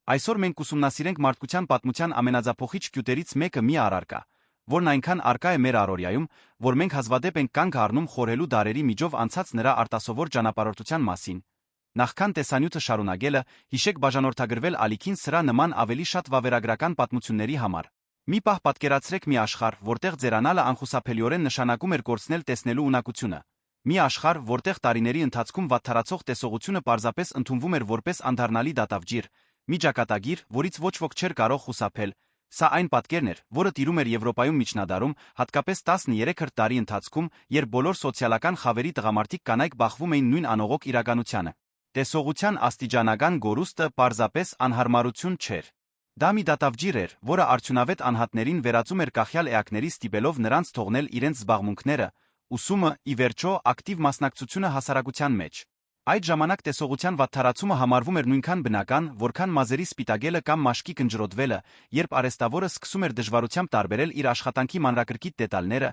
Այսօր մենք կուսումնասիրենք մարդկության պատմության ամենաձափողիչ գյուտերից մեկը՝ մի առարկա, որն այնքան առկա է մեր առօրյայում, որ մենք հազվադեպ ենք կանգ առնում խորհելու դարերի միջով անցած նրա արտասովոր ճանապարհորդության մասին։ Նախքան տեսանյութը շարունակելը, հիշեք բաժանորդագրվել ալիքին սրա նման ավելի շատ վավերագրական պատմությունների համար։ Մի պահ պատկերացրեք մի աշխարհ, որտեղ ձերանալը անխուսափելիորեն նշանակում էր կորցնել տեսնելու ունակությունը։ Մի աշխարհ, որտեղ տարիների ընթացքում վատթարացող տեսողությունը պարզապես ընդունվում էր որպես անդառնալի դատավճիռ, մի ճակատագիր, որից ոչ ոք չէր կարող խուսափել։ Սա այն պատկերն էր, որը տիրում էր Եվրոպայում միջնադարում, հատկապես 13-րդ դարի ընթացքում, երբ բոլոր սոցիալական խավերի տղամարդիկ կանայք բախվում էին նույն անողոք իրականությանը։ Տեսողության աստիճանական գորուստը պարզապես անհարմարություն չէր։ Դա մի դատավճիռ էր, որը արդյունավետ անհատներին վերածում էր կախյալ էակների, ստիպելով նրանց թողնել իրենց զբաղմունքները, ուսումը, ի վերջո, ակտիվ մասնակցությունը հասարակության մեջ։ Այդ ժամանակ տեսողության վատթարացումը համարվում էր նույնքան բնական, որքան մազերի սպիտակելը կամ մաշկի կնճռոտվելը, երբ արհեստավորը սկսում էր դժվարությամբ տարբերել իր աշխատանքի մանրակրկիտ դետալները,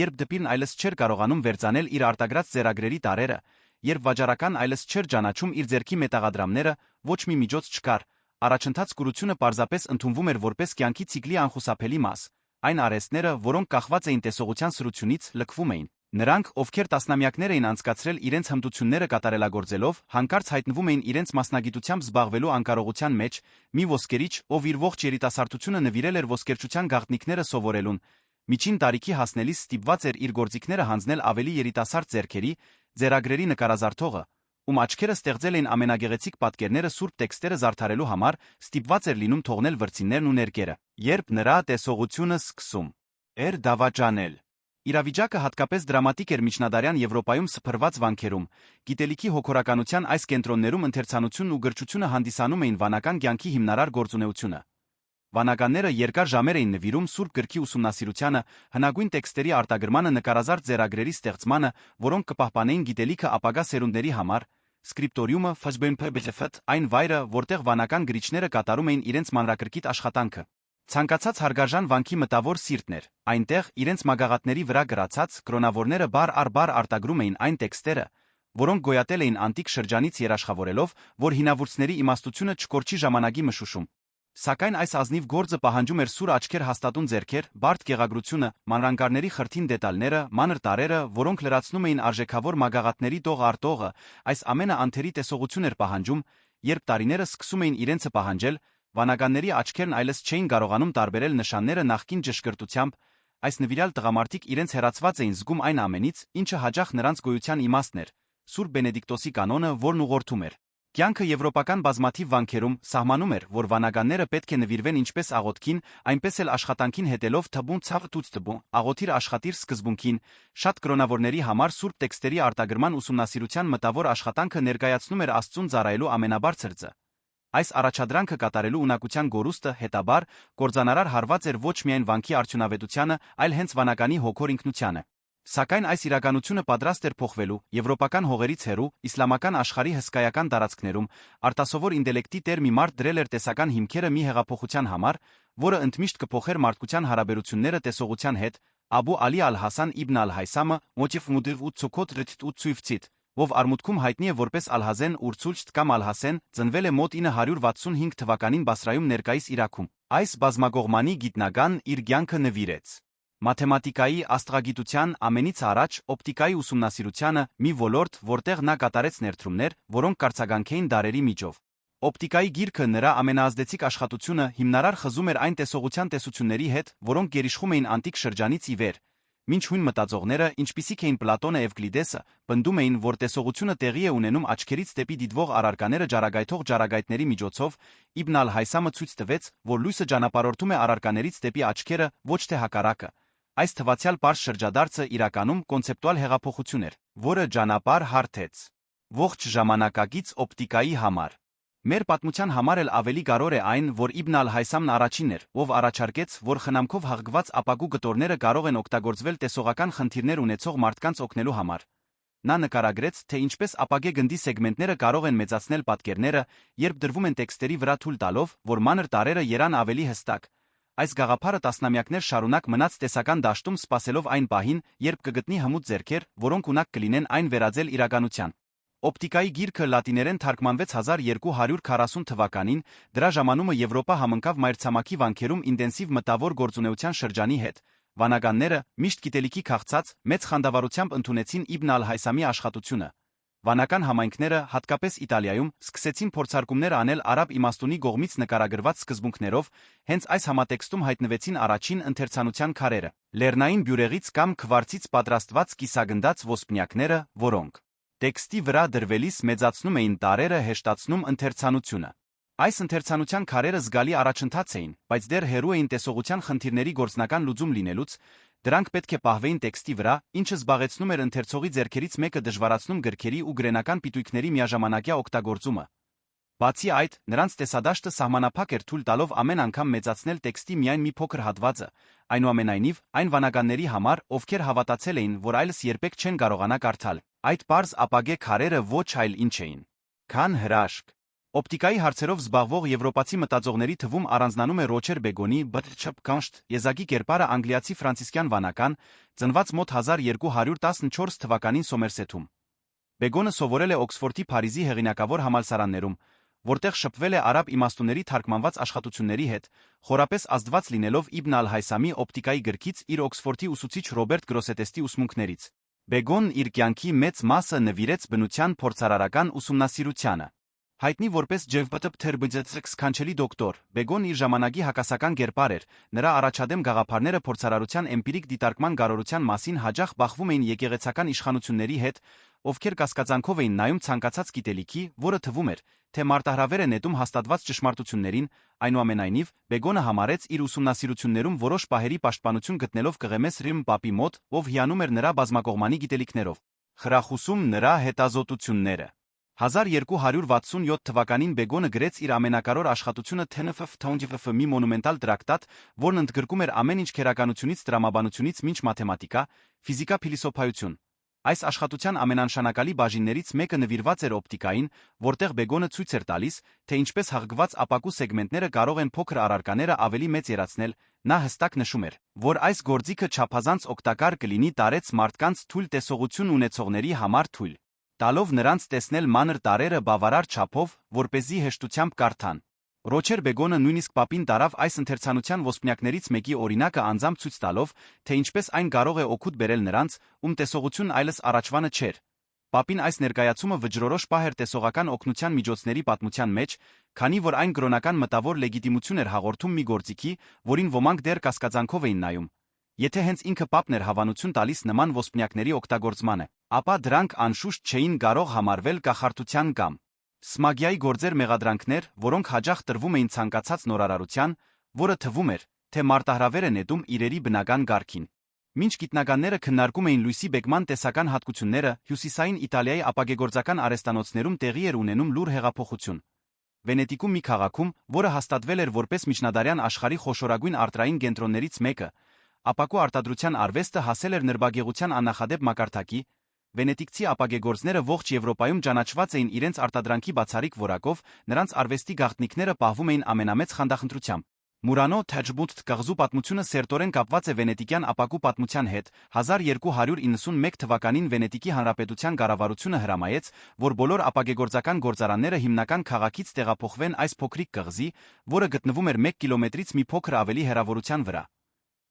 երբ դպիրն այլևս չէր կարողանում վերծանել իր արտագրած ձեռագրերի տարրերը, երբ վաճառական այլևս չէր ճանաչում իր ձեռքի մետաղադրամները, ոչ մի միջոց չկար, առաջընթաց կուրությունը պարզապես ընդունվում էր որպես կյանքի ցիկլի անխուսափելի մաս։ Այն արհեստները, որոնք կախված էին տեսողության սրությունից, լքվում էին։ Նրանք, ովքեր տասնամյակներ էին անցկացրել իրենց հմտությունները կատարելագործելով, հանկարծ հայտնվում էին իրենց մասնագիտությամբ զբաղվելու անկարողության մեջ, մի ոսկերիչ, ով իր ողջ երիտասարդությունը նվիրել էր ոսկերչության գաղտնիքները սովորելուն, միջին տարիքի հասնելիս ստիպված էր իր գործիքները հանձնել ավելի երիտասարդ ձեռքերի, ձեռագրերի նկարազարդողը, ում աչքերը ստեղծել էին ամենագեղեցիկ պատկերները սուրբ տեքստերը զարդարելու համար, ստիպված էր լինում թողնել վրձիններն ու ներկերը, երբ նրա տեսողությունը սկսում էր դավաճանել։ Իրավիճակը հատկապես դրամատիկ էր միջնադարյան Եվրոպայում սփռված վանքերում։ Գիտելիքի հոգորականության այս կենտրոններում ընթերցանությունն ու գրչությունը հանդիսանում էին վանական կյանքի հիմնարար գործունեությունը։ Վանականները երկար ժամեր էին նվիրում Սուրբ գրքի ուսումնասիրությանը, հնագույն տեքստերի արտագրմանը, նկարազարդ ձեռագրերի ստեղծմանը, որոնք կպահպանեին գիտելիքը ապագա սերունդների համար, սկրիպտորիումը, ֆջբնփ, այն վայրը, որտեղ վանական գրիչները կատարում էին իրենց մանրակրկիտ աշխատանքը։ Ցանկացած հարգարժան վանքի մտավոր սիրտն էր, այնտեղ իրենց մագաղատների վրա գրացած կրոնավորները բառ առ բառ արտագրում էին այն տեքստերը, որոնք գոյատել էին անտիկ շրջանից երաշխավորելով, որ հինավուրցների իմաստությունը չկորչի ժամանակի մշուշում։ Սակայն այս ազնիվ գործը պահանջում էր սուր աչքեր հաստատուն ձեռքեր, բարդ գեղագրությունը, մանրանկարների խրթին դետալները, մանր տարրերը, որոնք լրացնում էին արժեքավոր մագաղատների տող արտողը, այս ամենը անթերի տեսողություն էր պահանջում, երբ տարիները սկսում էին իրենցը պահանջել, վանականների աչքերն այլևս չէին կարողանում տարբերել նշանները նախկին ճշգրտությամբ, այս նվիրյալ տղամարդիկ իրենց հեռացված էին զգում այն ամենից, ինչը հաճախ նրանց գոյության իմաստն էր, Սուրբ Բենեդիկտոսի կանոնը, որն ուղղորդում էր։ Կյանքը եվրոպական բազմաթիվ վանքերում սահմանում էր, որ վանականները պետք է նվիրվեն ինչպես աղոթքին, այնպես էլ աշխատանքին հետելով թբուն ցավ տուց թբուն, աղոթիր աշխատիր սկզբունքին, շատ կրոնավորների համար սուրբ տեքստերի արտագրման ուսումնասիրության մտավոր աշխատանքը ներկայացնում էր Աստծուն ծառայելու ամենաբարձր ձը։ Այս առաջադրանքը կատարելու ունակության գորուստը, հետաբար, կործանարար հարված էր ոչ միայն վանքի արդյունավետությանը, այլ հենց վանականի հոգոր ինքնությանը։ Սակայն այս իրականությունը պատրաստ էր փոխվելու, եվրոպական հողերից հեռու, իսլամական աշխարհի հսկայական տարածքներում, արտասովոր ինտելեկտի տեր մի մարդ դրել էր տեսական հիմքերը մի հեղափոխության համար, որը ընդմիշտ կփոխեր մարդկության հարաբերությունները տեսողության հետ, Աբու Ալի Ալ-Հասան Իբն Ալ-Հայսամը, Մոչիֆ Մուդիվ ու Ցոքոտ Ռթ ու Ցույֆցիտ, ով արմուտքում հայտնի է որպես Ալ-Հազեն Ուրցուլչտ կամ Ալ-Հասեն, ծնվել է մոտ 965 թվականին Բասրայում ներկայիս Իրաքում։ Այս բազմակողմանի գիտնական իր կյանքը նվիրեց մաթեմատիկայի, աստղագիտության, ամենից առաջ օպտիկայի ուսումնասիրությանը, մի ոլորտ, որտեղ նա կատարեց ներդրումներ, որոնք կարձագանքեին դարերի միջով։ Օպտիկայի գիրքը նրա ամենաազդեցիկ աշխատությունը հիմնարար խզում էր այն տեսողության տեսությունների հետ, որոնք գերիշխում էին անտիկ շրջանից ի վեր։ Մինչ հույն մտածողները, ինչպիսիք էին Պլատոնը Էվկլիդեսը, պնդում էին, որ տեսողությունը տեղի է ունենում աչքերից դեպի դիտվող արարկաները ջարագայթող ջարագայթների միջոցով, Իբն Ալ-Հայսամը ցույց տվեց, որ լույսը ճանապարհորդում է արարկաներից դեպի աչքերը, ոչ թե հակառակը։ Այս թվացյալ պարզ շրջադարձը իրականում կոնցեպտուալ հեղափոխություն էր, որը ճանապարհ հարթեց ողջ ժամանակակից օպտիկայի համար։ Մեր պատմության համար էլ ավելի կարևոր է այն, որ Իբն Ալ-Հայսամն առաջինն էր, ով առաջարկեց, որ խնամքով հղկված ապակու կտորները կարող են օգտագործվել տեսողական խնդիրներ ունեցող մարդկանց օգնելու համար։ Նա նկարագրեց, թե ինչպես ապակե գնդի սեգմենտները կարող են մեծացնել պատկերները, երբ դրվում են տեքստերի վրա թույլ տալով, որ մանր տարրերը երան ավելի հստակ։ Այս գաղափարը տասնամյակներ շարունակ մնաց տեսական դաշտում սպասելով այն պահին, երբ կգտնի հմուտ ձեռքեր, որոնք ունակ կլինեն այն վերածել իրականության։ Օպտիկայի գիրքը լատիներեն թարգմանվեց 1240 թվականին, դրա ժամանումը Եվրոպա համընկավ մայրցամաքի վանքերում ինտենսիվ մտավոր գործունեության շրջանի հետ։ Վանականները, միշտ գիտելիքի քաղցած, մեծ խանդավառությամբ ընդունեցին Իբն ալ-Հայսամի աշխատությունը։ Վանական համայնքները, հատկապես Իտալիայում, սկսեցին փորձարկումներ անել արաբ իմաստունի կողմից նկարագրված սկզբունքներով, հենց այս համատեքստում հայտնվեցին առաջին ընթերցանության քարերը՝ լեռնային բյուրեղից կամ քվարցից պատրաստված կիսագնդաց ոսպնյակները, որոնք տեքստի վրա դրվելիս մեծացնում էին տարրերը, հեշտացնում ընթերցանությունը։ Այս ընթերցանության քարերը զգալի առաջընթաց էին, բայց դեռ հեռու էին տեսողության խնդիրների գործնական լուծում լինելուց, դրանք պետք է պահվեին տեքստի վրա, ինչը զբաղեցնում էր ընթերցողի ձեռքերից մեկը դժվարացնում գրքերի ու գրենական պիտույքների միաժամանակյա օգտագործումը։ Բացի այդ, նրանց տեսադաշտը սահմանափակ էր թույլ տալով ամեն անգամ մեծացնել տեքստի միայն մի փոքր հատվածը, այնուամենայնիվ, այն վանականների համար, ովքեր հավատացել էին, որ այլս երբեք չեն կարողանա կարդալ, այդ պարզ ապագե քարերը ոչ այլ ինչ էին, քան հրաշք։ Օպտիկայի հարցերով զբաղվող եվրոպացի մտածողների թվում առանձնանում է Ռոչեր Բեգոնի «Բրչփկանշտ» եզակի կերպարը անգլիացի ֆրանցիսկյան վանական, ծնված մոտ 1214 թվականին Սոմերսեթում։ Բեգոնը սովորել է Օքսֆորդի Փարիզի հեղինակավոր համալսարաններում, որտեղ շփվել է արաբ իմաստունների թարգմանված աշխատությունների հետ, խորապես ազդված լինելով Իբն ալ-Հայսամի օպտիկայի գրքից իր Օքսֆորդի ուսուցիչ Ռոբերտ Գրոսետեստի ուսմունքներից։ Բեգոնն իր կյանքի մեծ մասը նվիրեց բնության փորձարարական ուսումնասիրությանը։ Հայտնի որպես «Ջևպտփթերբջեցք» սքանչելի դոկտոր, Բեգոնն իր ժամանակի հակասական կերպար էր, նրա առաջադեմ գաղափարները փորձարարության էմպիրիկ դիտարկման կարողության մասին հաճախ բախվում էին եկեղեցական իշխանությունների հետ, ովքեր կասկածանքով էին նայում ցանկացած գիտելիքի, որը թվում էր, թե մարտահրավեր է նետում հաստատված ճշմարտություններին, այնուամենայնիվ, Բեգոնը համարեց իր ուսումնասիրություններում որոշ պահերի պաշտպանություն գտնելով Կղեմես Ռիմ Պապի մոտ, ով հիանում էր նրա բազմակողմանի գիտելիքներով, խրախուսում նրա հետազոտությունները։ 1267 թվականին Բեգոնը գրեց իր ամենակարևոր աշխատությունը «Թենեֆ մի մոնումենտալ տրակտատ, որն ընդգրկում էր ամեն ինչ քերականությունից տրամաբանությունից մինչ մաթեմատիկա, ֆիզիկա, փիլիսոփայություն։ Այս աշխատության ամենանշանակալի բաժիններից մեկը նվիրված էր օպտիկային, որտեղ Բեգոնը ցույց էր տալիս, թե ինչպես հղկված ապակու սեգմենտները կարող են փոքր առարկաները ավելի մեծ երացնել։ Նա հստակ նշում էր, որ այս գործիքը չափազանց օգտակար կլինի տարեց մարդկանց թույլ տեսողություն ունեցողների համար թույլ տալով նրանց տեսնել մանր տարրերը բավարար չափով, որպեսզի հեշտությամբ կարդան։ Ռոչեր Բեգոնը նույնիսկ Պապին տարավ այս ընթերցանության ոսպնյակներից մեկի օրինակը անձամբ ցույց տալով, թե ինչպես այն կարող է օգուտ բերել նրանց, ում տեսողությունն այլս առաջվանը չէր։ Պապին այս ներկայացումը վճռորոշ պահ էր տեսողական օգնության միջոցների պատմության մեջ, քանի որ այն կրոնական մտավոր լեգիտիմություն էր հաղորդում մի գործիքի, որին ոմանք դեռ կասկածանքով էին նայում։ Եթե հենց ինքը Պապն էր հավանություն տալիս նման ոսպնյակների օգտագործմանը, ապա դրանք անշուշտ չէին կարող համարվել կախարդության կամ սմագիայի գործեր մեղադրանքներ, որոնք հաճախ տրվում էին ցանկացած նորարարության, որը թվում էր, թե մարտահրավեր է նետում իրերի բնական գարքին։ Մինչ գիտնականները քննարկում էին լույսի բեկման տեսական հատկությունները, հյուսիսային Իտալիայի ապագեգործական արհեստանոցներում տեղի էր ունենում լուր հեղափոխություն։ Վենետիկում մի քաղաքում, որը հաստատվել էր որպես միջնադարյան աշխարհի խոշորագույն արտրային կենտրոններից մեկը, ապակու արտադրության արվեստը հասել էր նրբագեղության աննախադեպ մակարդակի, վենետիկցի ապագեգործները ողջ Եվրոպայում ճանաչված էին իրենց արտադրանքի բացառիկ որակով, նրանց արվեստի գաղտնիքները պահվում էին ամենամեծ խանդախնդրությամբ։ Մուրանո Թեջբուտ կղզու պատմությունը սերտորեն կապված է վենետիկյան ապակու պատմության հետ։ 1291 թվականին Վենետիկի հանրապետության կառավարությունը հրամայեց, որ բոլոր ապագեգործական գործարանները հիմնական քաղաքից տեղափոխվեն այս փոքրիկ կղզի, որը գտնվում էր 1 կիլոմետրից մի փոքր ավելի հեռավորության վրա։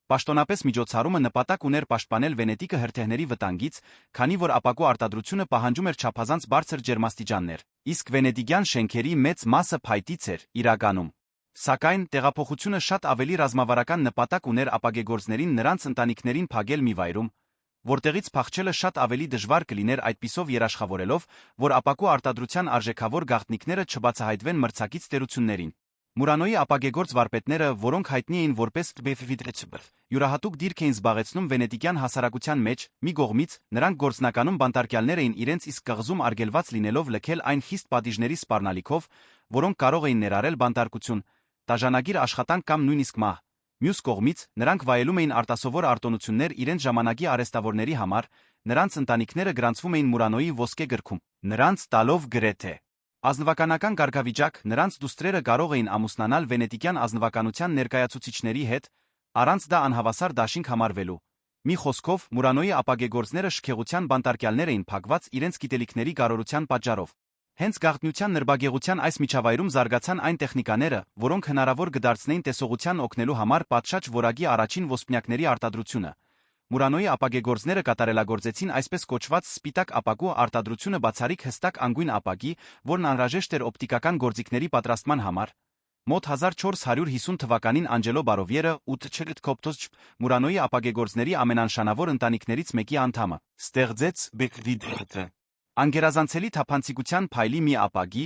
Պաշտոնապես միջոցառումը նպատակ ուներ պաշտպանել Վենետիկը հրթիռների վտանգից, քանի որ ապակու արտադրությունը պահանջում էր չափազանց բարձր ջերմաստիճաններ, իսկ վենետիկյան շենքերի մեծ մասը փայտից էր իրականում։ Սակայն տեղափոխությունը շատ ավելի ռազմավարական նպատակ ուներ ապագեգործներին նրանց ընտանիքներին փակել մի վայրում, որտեղից փախչելը շատ ավելի դժվար կլիներ այդպիսով երաշխավորելով, որ ապակու արտադրության արժեքավոր գաղտնիքները չբացահայտվեն մրցակից տերություններին։ Մուրանոյի ապագեգործ վարպետները, որոնք հայտնի էին որպես յուրահատուկ դիրք էին զբաղեցնում վենետիկյան հասարակության մեջ, մի կողմից, նրանք գործնականում բանտարկյալներ էին իրենց իսկ կղզում արգելված լինելով լքել այն խիստ պատիժների սպառնալիքով, որոնք կարող էին ներառել բանտարկություն, տաժանագիր աշխատանք կամ նույնիսկ մահ։ Մյուս կողմից, նրանք վայելում էին արտասովոր արտոնություններ իրենց ժամանակի արհեստավորների համար, նրանց ընտանիքները գրանցվում էին Մուրանոյի ոսկե գրքում, նրանց տալով գրեթե ազնվականական կարգավիճակ, նրանց դուստրերը կարող էին ամուսնանալ վենետիկյան ազնվականության ներկայացուցիչների հետ, առանց դա անհավասար դաշինք համարվելու։ Մի խոսքով, Մուրանոյի ապագեգործները շքեղության բանտարկյալներ էին փակված իրենց գիտելիքների գարորության պատճառով։ Հենց գաղտնիության նրբագեղության այս միջավայրում զարգացան այն տեխնիկաները, որոնք հնարավոր կդարձնեին տեսողության օգնելու համար պատշաճ որակի առաջին ոսպնյակների արտադրությունը։ Մուրանոյի ապագեգործները կատարելագործեցին այսպես կոչված սպիտակ ապակու արտադրությունը բացառիկ հստակ անգույն ապակի, որն անհրաժեշտ էր օպտիկական գործիքների պատրաստման համար։ Մոտ 1450 թվականին Անջելո Բարովիերը Ուտչերտկոպտոս Մուրանոյի ապագեգործների ամենանշանավոր ընտանիքներից մեկի անդամը ստեղծեց Բեկվիդրը, անգերազանցելի թափանցիկության փայլի մի ապակի,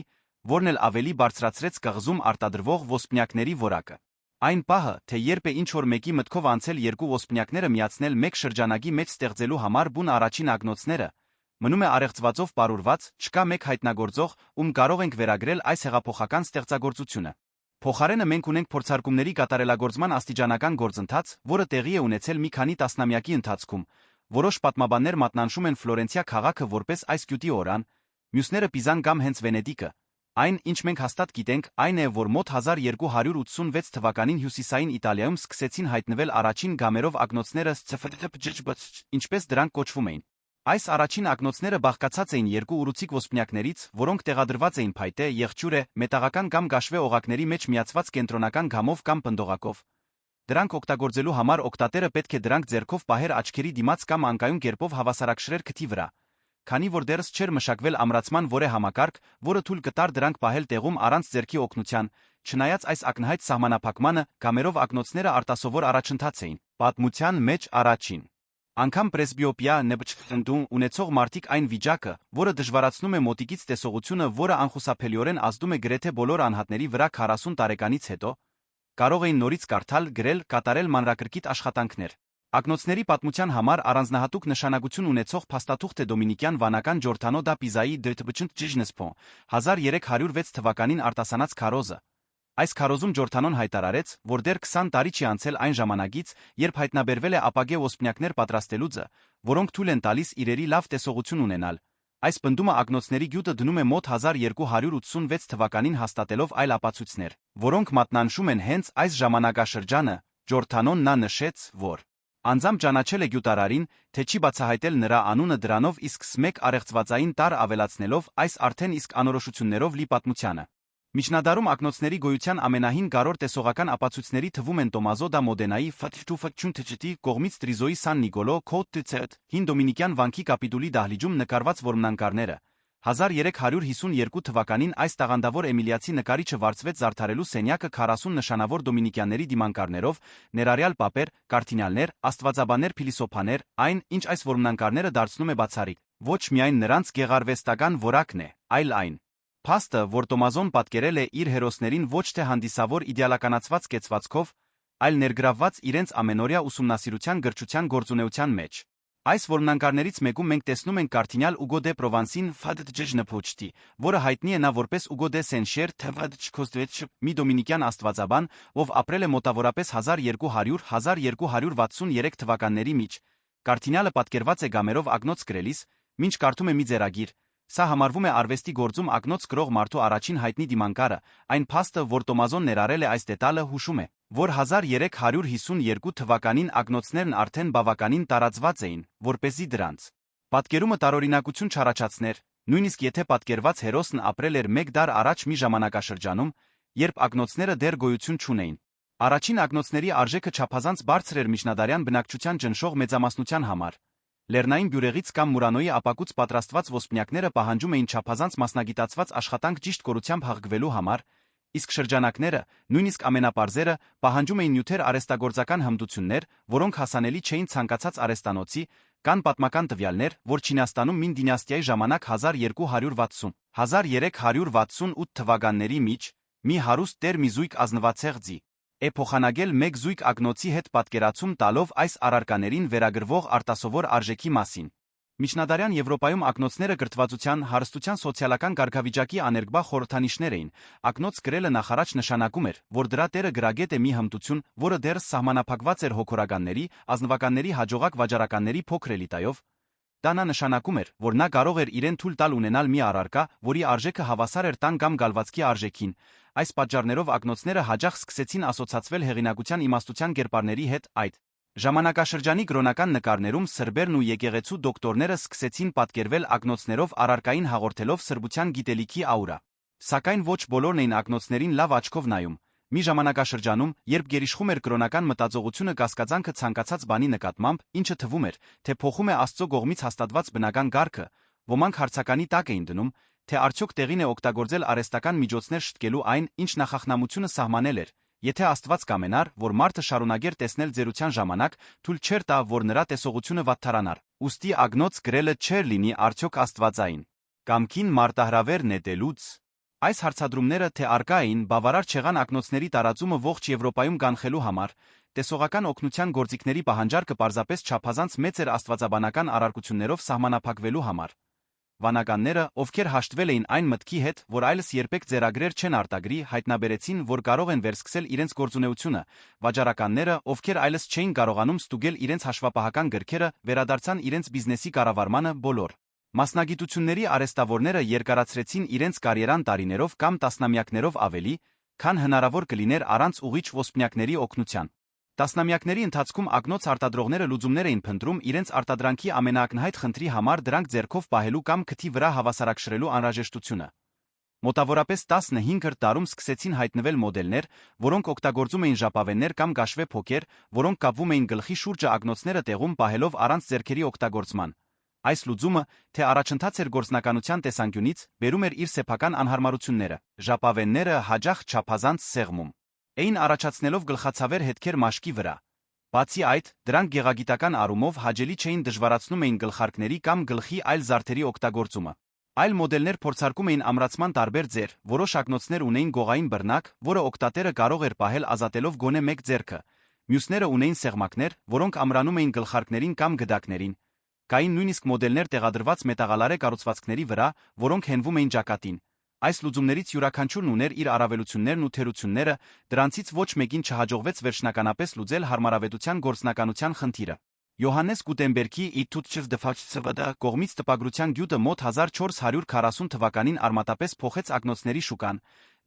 որն էլ ավելի բարձրացրեց կղզում արտադրվող ոսպնյակների որակը։ Այն պահը, թե երբ է ինչ-որ մեկի մտքով անցել երկու ոսպնյակները միացնել մեկ շրջանագի մեջ ստեղծելու համար բուն առաջին ակնոցները, մնում է առեղծվածով պարուրված, չկա մեկ հայտնագործող, ում կարող ենք վերագրել այս հեղափոխական ստեղծագործությունը։ Փոխարենը մենք ունենք փորձարկումների կատարելագործման աստիճանական գործընթաց, որը տեղի է ունեցել մի քանի տասնամյակի ընթացքում։ Որոշ պատմաբաններ մատնանշում են Ֆլորենցիա քաղաքը որպես այս գյուտի օրան, մյուսները Պիզան կամ հենց Վենետիկը։ Այն, ինչ մենք հաստատ գիտենք, այն է, որ մոտ 1286 թվականին հյուսիսային Իտալիայում սկսեցին հայտնվել առաջին գամերով ակնոցները ինչպես դրանք կոչվում էին։ Այս առաջին ակնոցները բաղկացած էին երկու ուռուցիկ ոսպնյակներից, որոնք տեղադրված էին փայտե, եղջյուրե, մետաղական կամ գաշվե օղակների մեջ միացված կենտրոնական գամով կամ պնդողակով։ Դրանք օգտագործելու համար օգտատերը պետք է դրանք ձեռքով պահեր աչքերի դիմաց կամ անկայուն կերպով հավասարակշռեր քթի վրա, քանի որ դեռս չէր մշակվել ամրացման որե համակարգ, որը թույլ կտար դրանք պահել տեղում առանց ձեռքի օգնության, չնայած այս ակնհայտ սահմանափակմանը, գամերով ակնոցները արտասովոր առաջընթաց էին։ Պատմության մեջ առաջին անգամ պրեսբիոպիա նպչխնդում ունեցող մարդիկ այն վիճակը, որը դժվարացնում է մոտիկից տեսողությունը, որը անխուսափելիորեն ազդում է գրեթե բոլոր անհատների վրա 40 տարեկանից հետո, կարող էին նորից կարդալ, գրել, կատարել մանրակրկիտ աշխատանքներ։ Ակնոցների պատմության համար առանձնահատուկ նշանակություն ունեցող փաստաթուղթ է դոմինիկյան վանական Ջորդանո դա Պիզայի Դրտբչնտ Ջիժնեսփոն 1306 թվականին արտասանած քարոզը։ Այս քարոզում Ջորդանոն հայտարարեց, որ դեռ 20 տարի չի անցել այն ժամանակից, երբ հայտնաբերվել է ապագե ոսպնյակներ պատրաստելու ձը, որոնք թույլ են տալիս իրերի լավ տեսողություն ունենալ։ Այս պնդումը ակնոցների գյուտը դնում է մոտ 1286 թվականին հաստատելով այլ ապացույցներ, որոնք մատնանշում են հենց այս ժամանակաշրջանը։ Ջորդանոն նա նշեց, որ անձամբ ճանաչել է գյուտարարին, թե չի բացահայտել նրա անունը դրանով իսկ մեկ առեղծվածային տար ավելացնելով այս արդեն իսկ անորոշություններով լի պատմությանը։ Միջնադարում ակնոցների գոյության ամենահին գարոր տեսողական ապացույցների թվում են Տոմազո դա Մոդենայի Ֆ2Ֆ կողմից Տրիզոյի Սան Նիկոլո Քոթ հին դոմինիկյան վանքի կապիտուլի դահլիճում նկարված որմնանկարները։ 1352 թվականին այս տաղանդավոր էմիլիացի նկարիչը վարձվեց զարդարելու սենյակը 40 նշանավոր դոմինիկյանների դիմանկարներով, ներառյալ պապեր, կարդինալներ, աստվածաբաններ, փիլիսոփաներ, այն, ինչ այս որմնանկարները դարձնում է բացառիկ, ոչ միայն նրանց գեղարվեստական որակն է, այլ այն փաստը, որ Տոմազոն պատկերել է իր հերոսներին ոչ թե հանդիսավոր իդեալականացված կեցվածքով, այլ ներգրավված իրենց ամենօրյա ուսումնասիրության գրչության գործունեության մեջ։ Այս որմնանկարներից մեկում մենք տեսնում ենք կարդինալ Ուգո դե Պրովանսին Ֆադջնփոչտի, որը հայտնի է նա որպես Ուգո դե Սենշեր Թվադչկոստվեչ, մի դոմինիկյան աստվածաբան, ով ապրել է մոտավորապես 1200-1263 թվականների մեջ։ Կարդինալը պատկերված է գամերով ակնոց գրելիս, մինչ կարդում է մի ձեռագիր։ Սա համարվում է արվեստի գործում ակնոց գրող մարդու առաջին հայտնի դիմանկարը, այն փաստը, որ Տոմազոն ներառել է այս դետալը, հուշում է, որ 1352 թվականին ակնոցներն արդեն բավականին տարածված էին, որպեսզի դրանց պատկերումը տարօրինակություն չառաջացներ, նույնիսկ եթե պատկերված հերոսն ապրել էր մեկ դար առաջ մի ժամանակաշրջանում, երբ ակնոցները դեռ գոյություն չունեին։ Առաջին ակնոցների արժեքը չափազանց բարձր էր միջնադարյան բնակչության ճնշող մեծամասնության համար։ Լեռնային բյուրեղից կամ Մուրանոյի ապակուց պատրաստված ոսպնյակները պահանջում էին չափազանց մասնագիտացված աշխատանք ճիշտ կորությամբ հաղգվելու համար, իսկ շրջանակները, նույնիսկ ամենապարզերը, պահանջում էին նյութեր արհեստագործական հմտություններ, որոնք հասանելի չէին ցանկացած արհեստանոցի, կան պատմական տվյալներ, որ Չինաստանում Մին դինաստիայի ժամանակ 1260-1368 թվականների մեջ մի հարուստ տեր մի զույգ ազնվացեղ ձի է փոխանակել մեկ զույգ ակնոցի հետ պատկերացում տալով այս առարկաներին վերագրվող արտասովոր արժեքի մասին։ Միջնադարյան Եվրոպայում ակնոցները կրթվածության, հարստության սոցիալական կարգավիճակի աներկբա խորհրդանիշներ էին։ Ակնոց գրելը նախարաջ նշանակում էր, որ դրա տերը գրագետ է մի հմտություն, որը դեռ սահմանափակված էր հոգորականների, ազնվականների հաջողակ վաճառականների փոքր էլիտայով։ Դա նա նշանակում էր, որ նա կարող էր իրեն թույլ տալ ունենալ մի առարկա, որի արժեքը հավասար էր տան կամ գալվածքի արժեքին։ Այս պատճառներով ակնոցները հաճախ սկսեցին ասոցացվել հեղինակության իմաստության կերպարների հետ, այդ Ժամանակաշրջանի կրոնական նկարներում սրբերն ու եկեղեցու դոկտորները սկսեցին պատկերվել ակնոցներով առարկային հաղորդելով սրբության գիտելիքի աուրա։ Սակայն ոչ բոլորն էին ակնոցներին լավ աչքով նայում։ Մի ժամանակաշրջանում, երբ գերիշխում էր կրոնական մտածողությունը կասկածանքը ցանկացած բանի նկատմամբ, ինչը թվում էր, թե փոխում է Աստծո կողմից հաստատված բնական կարգը, ոմանք հարցականի տակ էին դնում, թե արդյոք տեղին է օգտագործել արհեստական միջոցներ շտկելու այն, ինչ նախախնամությունը սահմանել էր, եթե Աստված կամենար, որ մարդը շարունակեր տեսնել ձերության ժամանակ, թույլ չէր տա, որ նրա տեսողությունը վատթարանար։ Ուստի ագնոց գրելը չէր լինի արդյոք աստվածային կամքին մարտահրավեր նետելուց։ Այս հարցադրումները թե արկա էին, բավարար չեղան ակնոցների տարածումը ողջ Եվրոպայում կանխելու համար, տեսողական օգնության գործիքների պահանջարկը պարզապես չափազանց մեծ էր աստվածաբանական առարկություններով սահմանափակվելու համար։ Վանականները, ովքեր հաշտվել էին այն մտքի հետ, որ այլս երբեք ձեռագրեր չեն արտագրի, հայտնաբերեցին, որ կարող են վերսկսել իրենց գործունեությունը, վաճառականները, ովքեր այլս չէին կարողանում ստուգել իրենց հաշվապահական գրքերը, վերադարձան իրենց բիզնեսի կառավարմանը բոլոր մասնագիտությունների արհեստավորները երկարացրեցին իրենց կարիերան տարիներով կամ տասնամյակներով ավելի, քան հնարավոր կլիներ առանց ուղիչ ոսպնյակների օգնության։ Տասնամյակների ընթացքում ակնոց արտադրողները լուծումներ էին փնտրում իրենց արտադրանքի ամենաակնհայտ խնդրի համար դրանք ձեռքով պահելու կամ քթի վրա հավասարակշռելու անհրաժեշտությունը։ Մոտավորապես 15 տարում սկսեցին հայտնվել մոդելներ, որոնք օգտագործում էին ժապավեններ կամ գաշվե փոքեր, որոնք կապվում էին գլխի շուրջը ակնոցները տեղում պահելով առանց ձեռքերի օգտագործման։ Այս լուծումը, թե առաջընթաց էր գործնականության տեսանկյունից, բերում էր իր սեփական անհարմարությունները։ Ժապավենները հաճախ չափազանց սեղմում էին առաջացնելով գլխացավեր հետքեր մաշկի վրա։ Բացի այդ, դրանք գեղագիտական առումով հաճելի չէին, դժվարացնում էին գլխարկների կամ գլխի այլ զարդերի օգտագործումը։ Այլ մոդելներ փորձարկում էին ամրացման տարբեր ձեռ, որոշ ակնոցներ ունեին գողային բռնակ, որը օգտատերը կարող էր պահել ազատելով գոնե մեկ ձեռքը։ Մյուսները ունեին սեղմակներ, որոնք ամրանում էին գլխարկներին կամ գդակներին։ Կային նույնիսկ մոդելներ տեղադրված մետաղալարե կառուցվածքների վրա, որոնք հենվում էին ճակատին։ Այս լուծումներից յուրաքանչյուրն ուներ իր առավելություններն ու թերությունները, դրանցից ոչ մեկին չհաջողվեց վերջնականապես լուծել հարմարավետության գործնականության խնդիրը։ Յոհաննես Գուտենբերգի «Իթուտչև դվաչցվդա» կողմից տպագրության գյուտը մոտ 1440 թվականին արմատապես փոխեց ակնոցների շուկան։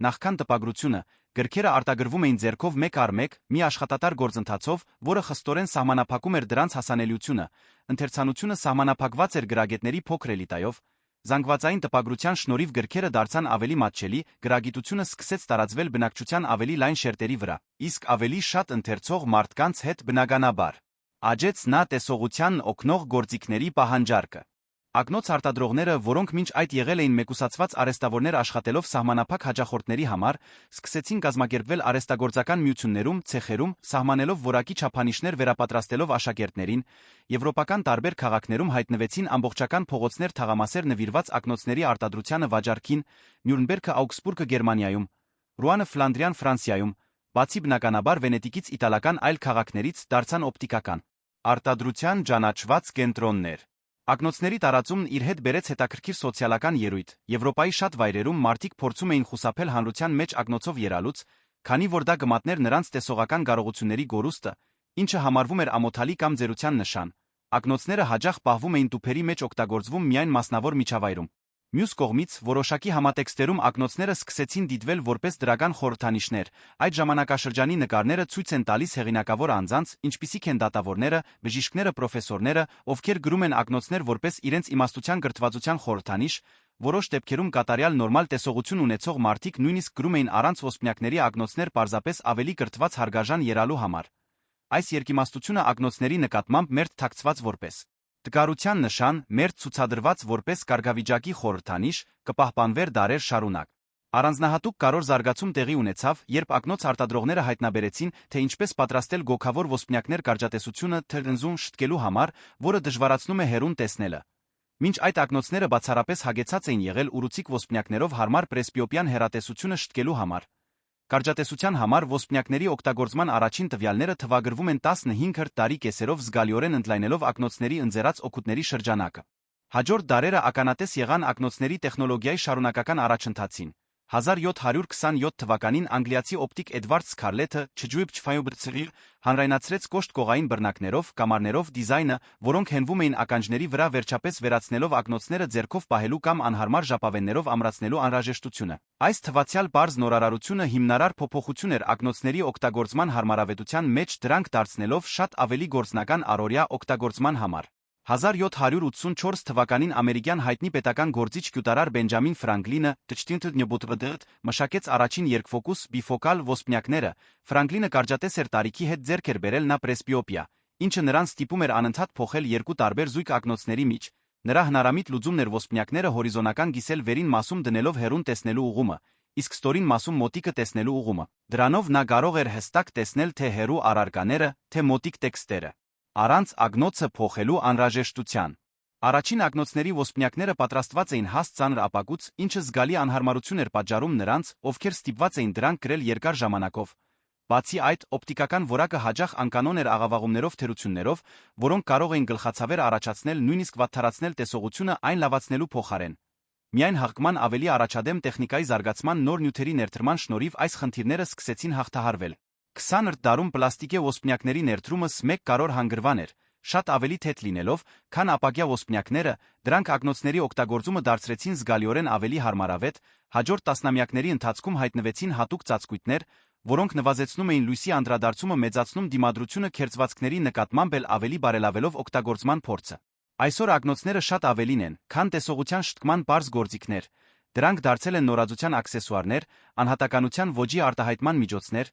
Նախքան տպագրությունը, գրքերը արտագրվում էին ձեռքով մեկ առ մեկ, մի աշխատատար գործընթացով, որը խստորեն սահմանափակում էր դրանց հասանելիությունը, ընթերցանությունը սահմանափակված էր գրագետների փոքր էլիտայով։ Զանգվածային տպագրության շնորհիվ գրքերը դարձան ավելի մատչելի, գրագիտությունը սկսեց տարածվել բնակչության ավելի լայն շերտերի վրա, իսկ ավելի շատ ընթերցող մարդկանց հետ բնականաբար աճեց նա տեսողության օգնող գործիքների պահանջարկը։ Ակնոց արտադրողները, որոնք մինչ այդ եղել էին մեկուսացված արհեստավորներ աշխատելով սահմանափակ հաճախորդների համար, սկսեցին կազմակերպվել արհեստագործական միություններում, ցեխերում, սահմանելով որակի չափանիշներ վերապատրաստելով աշակերտներին, եվրոպական տարբեր քաղաքներում հայտնվեցին ամբողջական փողոցներ թաղամասեր նվիրված ակնոցների արտադրությանը վաճառքին, Նյուրնբերգը Աուգսբուրգը Գերմանիայում, Ռուանը Ֆլանդրիան Ֆրանսիայում, բացի բնականաբար Վենետիկից իտալական այլ քաղաքներից դարձան օպտիկական արտադրության ճանաչված կենտրոններ։ Ակնոցների տարածումն իր հետ բերեց հետաքրքիր սոցիալական ելույթ։ Եվրոպայի շատ վայրերում մարդիկ փորձում էին խուսափել հանրության մեջ ակնոցով ելալուց, քանի որ դա կմատներ նրանց տեսողական կարողությունների գորուստը, ինչը համարվում էր ամոթալի կամ ձերության նշան։ Ակնոցները հաճախ պահվում էին տուփերի մեջ օգտագործվում միայն մասնավոր միջավայրում։ Մյուս կողմից, որոշակի համատեքստերում ակնոցները սկսեցին դիտվել որպես դրական խորհրդանիշներ։ Այդ ժամանակաշրջանի նկարները ցույց են տալիս հեղինակավոր անձանց, ինչպիսիք են դատավորները, բժիշկները, պրոֆեսորները, ովքեր գրում են ակնոցներ որպես իրենց իմաստության կրթվածության խորհրդանիշ, որոշ դեպքերում կատարյալ նորմալ տեսողություն ունեցող մարդիկ նույնիսկ գրում էին առանց ոսպնյակների ակնոցներ պարզապես ավելի կրթված հարգարժան եռալու համար։ Այս երկիմաստությունը ակնոցների նկատմամբ մերթ թաքցված որպես տկարության նշան, մերթ ցուցադրված որպես կարգավիճակի խորհրդանիշ, կպահպանվեր դարեր շարունակ։ Առանձնահատուկ կարևոր զարգացում տեղի ունեցավ, երբ ակնոց արտադրողները հայտնաբերեցին, թե ինչպես պատրաստել գոգավոր ոսպնյակներ կարճատեսությունը թերնզուն շտկելու համար, որը դժվարացնում է հեռուն տեսնելը։ Մինչ այդ ակնոցները բացառապես հագեցած էին եղել ուռուցիկ ոսպնյակներով հարմար պրեսբիոպյան հեռատեսությունը շտկելու համար։ Կարճատեսության համար ոսպնյակների օգտագործման առաջին տվյալները թվագրվում են 15 տարի կեսերով զգալիորեն ընդլայնելով ակնոցների ընձեռած օգուտների շրջանակը։ Հաջորդ դարերը ականատես եղան ակնոցների տեխնոլոգիայի շարունակական առաջընթացին։ 1727 թվականին անգլիացի օպտիկ Էդվարդ Սքարլեթը չջույբ հանրայնացրեց կոշտ կողային բռնակներով, կամարներով դիզայնը, որոնք հենվում էին ականջների վրա վերջապես վերացնելով ակնոցները ձեռքով պահելու կամ անհարմար ժապավեններով ամրացնելու անհրաժեշտությունը։ Այս թվացյալ պարզ նորարարությունը հիմնարար փոփոխություն էր ակնոցների օգտագործման հարմարավետության մեջ, դրանք դարձնելով շատ ավելի գործնական առօրյա օգտագործման համար։ 1784 թվականին ամերիկյան հայտնի պետական գործիչ գյուտարար Բենջամին Ֆրանկլինը մշակեց առաջին երկֆոկուս բիֆոկալ ոսպնյակները։ Ֆրանկլինը կարճատես էր տարիքի հետ ձեռք էր բերել նա պրեսբիոպիա, ինչը նրան ստիպում էր անընդհատ փոխել երկու տարբեր զույգ ակնոցների մեջ։ Նրա հնարամիտ լուծումն էր ոսպնյակները հորիզոնական գիսել վերին մասում դնելով հեռուն տեսնելու ուղումը, իսկ ստորին մասում մոտիկը տեսնելու ուղումը։ Դրանով նա կարող էր հստակ տեսնել թե հեռու առարկաները, թե մոտիկ տեքստերը, առանց ակնոցը փոխելու անհրաժեշտության։ Առաջին ակնոցների ոսպնյակները պատրաստված էին հաստ ծանր ապակուց, ինչը զգալի անհարմարություն էր պատճառում նրանց, ովքեր ստիպված էին դրանք կրել երկար ժամանակով։ Բացի այդ, օպտիկական որակը հաճախ անկանոն էր աղավաղումներով թերություններով, որոնք կարող էին գլխացավեր առաջացնել, նույնիսկ վատթարացնել տեսողությունը այն լավացնելու փոխարեն։ Միայն հղկման ավելի առաջադեմ տեխնիկայի զարգացման նոր նյութերի ներդրման շնորհիվ այս խնդիրները սկսեցին հաղթահարվել։ 20-րդ դարում պլաստիկե ոսպնյակների ներդրումս մեկ կարևոր հանգրվան էր, շատ ավելի թեթ լինելով, քան ապակյա ոսպնյակները, դրանք ակնոցների օգտագործումը դարձրեցին զգալիորեն ավելի հարմարավետ։ Հաջորդ տասնամյակների ընթացքում հայտնվեցին հատուկ ծածկույթներ, որոնք նվազեցնում էին լույսի անդրադարձումը, մեծացնում դիմադրությունը քերծվածքների նկատմամբ, ավելի բարելավելով օգտագործման փորձը։ Այսօր ակնոցները շատ ավելին են, քան տեսողության շտկման պարզ գործիքներ։ Դրանք դարձել են նորաձության աքսեսուարներ, անհատականության ոճի արտահայտման միջոցներ։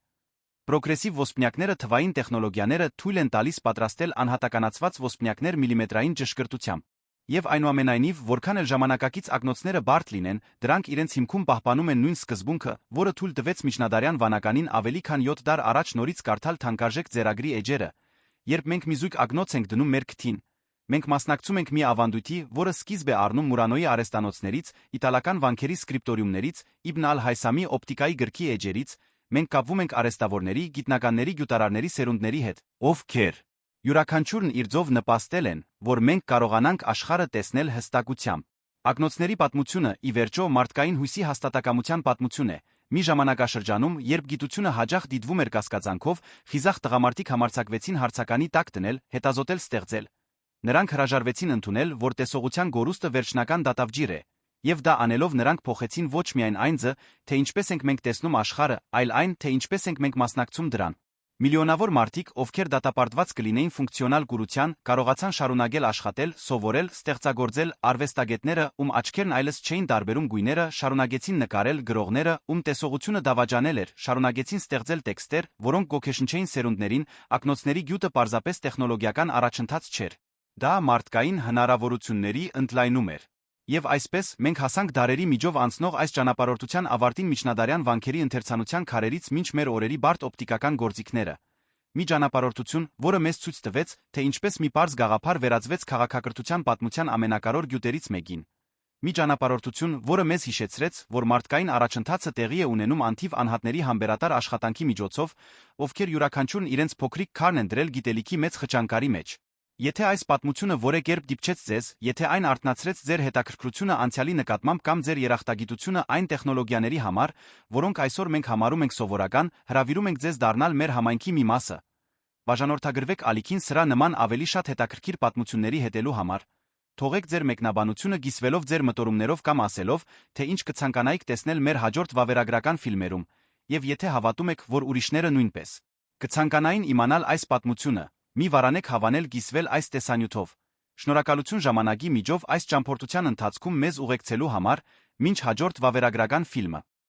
Պրոգրեսիվ ոսպնյակները թվային տեխնոլոգիաները թույլ են տալիս պատրաստել անհատականացված ոսպնյակներ միլիմետրային ճշգրտությամբ։ Եվ այնուամենայնիվ, որքան էլ ժամանակակից ակնոցները բարդ լինեն, դրանք իրենց հիմքում պահպանում են նույն սկզբունքը, որը թույլ տվեց միջնադարյան վանականին ավելի քան 7 դար առաջ նորից կարդալ թանկարժեք ձեռագրի էջերը։ Երբ մենք մի զույգ ակնոց ենք դնում մեր քթին, մենք մասնակցում ենք մի ավանդույթի, որը սկիզբ է առնում Մուրանոյի արհեստանոցներից, իտալական վանքերի սկրիպտորիումներից, Իբն ալ-Հայսամի օպտիկայի գրքի էջերից։ Մենք կապվում ենք արհեստավորների, գիտնականների, գյուտարարների սերունդների հետ, ովքեր յուրաքանչյուրն իր ձով նպաստել են, որ մենք կարողանանք աշխարհը տեսնել հստակությամբ։ Ակնոցների պատմությունը, ի վերջո, մարդկային հույսի հաստատակամության պատմություն է։ Մի ժամանակաշրջանում, երբ գիտությունը հաճախ դիտվում էր կասկածանքով, խիզախ տղամարդիկ համարձակվեցին հարցականի տակ դնել, հետազոտել, ստեղծել։ Նրանք հրաժարվեցին ընդունել, որ տեսողության գորուստը վերջնական դատավճիռ է, եւ դա անելով նրանք փոխեցին ոչ միայն այն ձը, թե ինչպես ենք մենք տեսնում աշխարհը, այլ այն, թե ինչպես ենք մենք մասնակցում դրան։ Միլիոնավոր մարդիկ, ովքեր դատապարտված կլինեին ֆունկցիոնալ կուրության, կարողացան շարունակել աշխատել, սովորել, ստեղծագործել։ Արվեստագետները, ում աչքերն այլս չէին տարբերում գույները, շարունակեցին նկարել, գրողները, ում տեսողությունը դավաճանել էր, շարունակեցին ստեղծել տեքստեր, որոնք ոգեշնչեին սերունդներին։ Ակնոցների գյուտը պարզապես տեխնոլոգիական առաջընթաց չէր։ Դա մարդկային հնարավորությունների ընդլայնում էր։ Եվ այսպես, մենք հասանք դարերի միջով անցնող այս ճանապարհորդության ավարտին միջնադարյան վանքերի ընթերցանության քարերից մինչ մեր օրերի բարդ օպտիկական գործիքները։ Մի ճանապարհորդություն, որը մեզ ցույց տվեց, թե ինչպես մի պարզ գաղափար վերածվեց քաղաքակրթության պատմության ամենակարևոր գյուտերից մեկին։ Մի ճանապարհորդություն, որը մեզ հիշեցրեց, որ մարդկային առաջընթացը տեղի է ունենում անթիվ անհատների համբերատար աշխատանքի միջոցով, ովքեր յուրաքանչյուրն իրենց փոքրիկ քարն են դրել գիտելիքի մեծ խճանկարի մեջ։ Եթե այս պատմությունը որևէ կերպ դիպչեց ձեզ, եթե այն արթնացրեց ձեր հետաքրքրությունը անցյալի նկատմամբ կամ ձեր երախտագիտությունը այն տեխնոլոգիաների համար, որոնք այսօր մենք համարում ենք սովորական, հրավիրում ենք ձեզ դառնալ մեր համայնքի մի մասը։ Բաժանորդագրվեք ալիքին սրա նման ավելի շատ հետաքրքիր պատմությունների հետելու համար։ Թողեք ձեր մեկնաբանությունը կիսվելով ձեր մտորումներով կամ ասելով, թե ինչ կցանկանայիք տեսնել մեր հաջորդ վավերագրական ֆիլմերում, եւ եթե հավատում եք, որ ուրիշները նույնպես կցանկանային իմանալ այս պատմությունը, մի վարանեք հավանել կիսվել այս տեսանյութով։ Շնորհակալություն ժամանակի միջով այս ճամփորդության ընթացքում մեզ ուղեկցելու համար, մինչ հաջորդ վավերագրական ֆիլմը։